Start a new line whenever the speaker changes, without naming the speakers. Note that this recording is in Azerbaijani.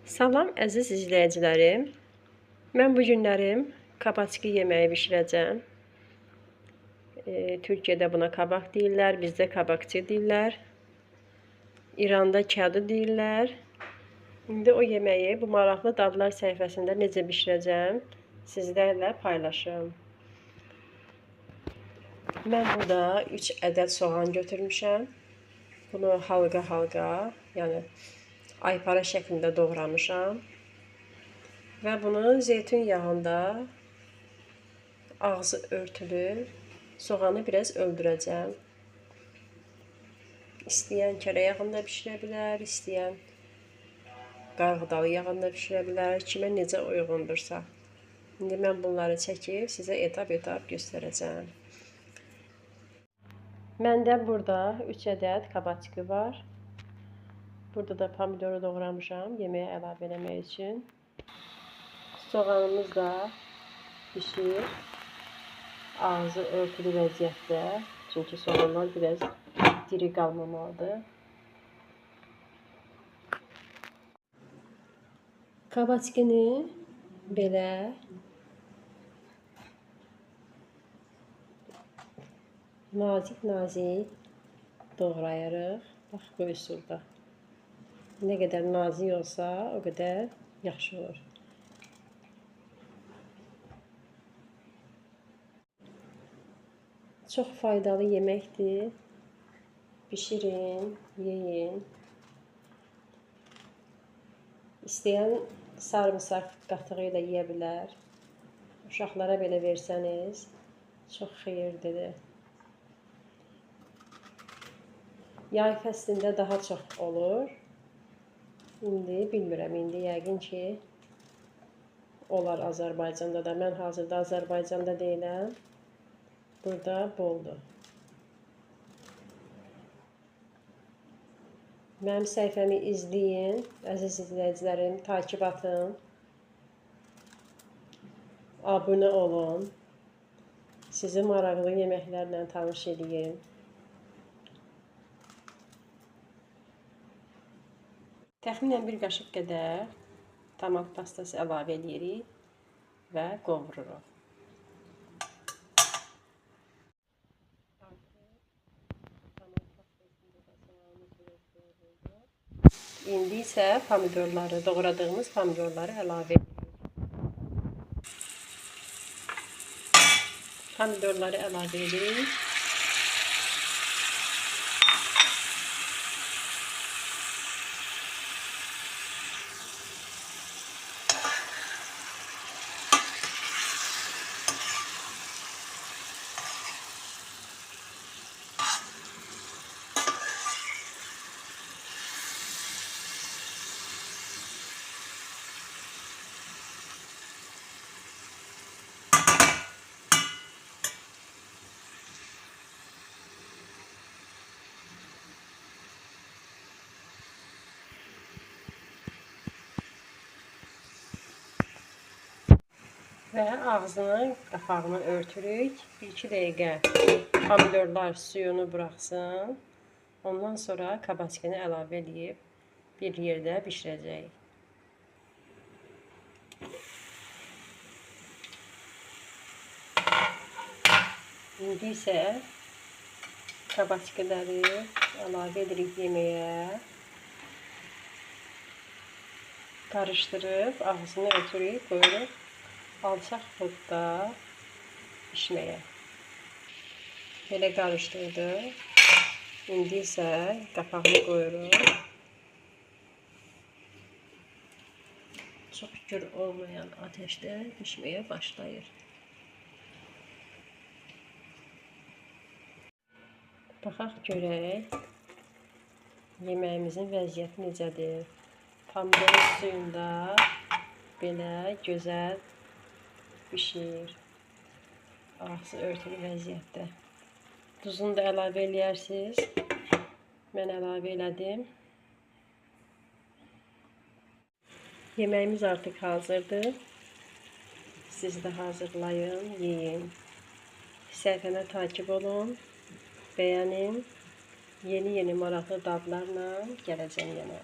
Salam əziz izləyicilərim. Mən bu günlərim kabaçki yeməyi bişirəcəm. Türkiyədə buna kabak deyirlər, bizdə kabakçı deyirlər. İranda kadı deyirlər. İndi o yeməyi bu maraqlı dadlar səhifəsində necə bişirəcəm sizlərlə paylaşım. Mən burada 3 ədəd soğan götürmüşəm. Bunu halqa, yəni aypara şəklində doğramışam. Və bunu zeytun yağında ağzı örtülü soğanı biraz öldürəcəm. İstəyən kərə yağında bişirə bilər, istəyən qarğıdalı yağında bişirə bilər, kimə necə uyğundursa. İndi mən bunları çəkib sizə etap göstərəcəm. Məndə burada 3 ədəd kabaçki var. Burada da pomidoru doğramışam yeməyə əlavə eləmək üçün. Soğanımız da pişir. Ağzı örtülü vəziyyətdə. Çünki soğanlar biraz diri qalmamalıdır. Kabaçkini belə nazik doğrayarıq. Bax, bu üsulda. Nə qədər nazik olsa, o qədər yaxşı olur. Çox faydalı yeməkdir. Bişirin, yeyin. İstəyən sarımsaq qatığı ilə yeyə bilər. Uşaqlara belə versəniz, çox xeyirlidir. Yay fəslində daha çox olur. İndi bilmirəm, indi yəqin ki olar Azərbaycanda da. Mən hazırda Azərbaycanda deyiləm. Burada boldur. Mənim səhifəmi izləyin, əziz izləyicilərim, takib atın. Abunə olun. Sizi maraqlı yeməklərlə tanış edeyim. Təxminən bir qaşıq qədər tomat pastası əlavə edirik və qovururuq. İndi isə pomidorları, doğradığımız pomidorları əlavə edirik. Pomidorları əlavə edirik. Və ağzının qapağını örtürük. 1-2 dəqiqə pomidorlar suyunu buraxsın. Ondan sonra kabaçkini əlavə edib bir yerdə bişirəcəyik. İndi isə kabaçkiləri əlavə edirik yeməyə. Qarışdırıb ağzını örtürük, qoyuruq alçaq odda pişməyə. Belə qarışdırdıq. İndi isə qapağını qoyuruq. Çox gür olmayan ateşdə pişməyə başlayır. Baxaq görək yeməyimizin vəziyyəti necədir. Pomidorun suyunda belə gözəl pişir. Ağzı örtülü vəziyyətdə. Duzunu da əlavə eləyərsiniz. Mən əlavə elədim. Yeməyimiz artıq hazırdır. Siz də hazırlayın, yeyin. Səhifəmə takib olun, bəyənin. Yeni maraqlı dadlarla gələcəm yenə.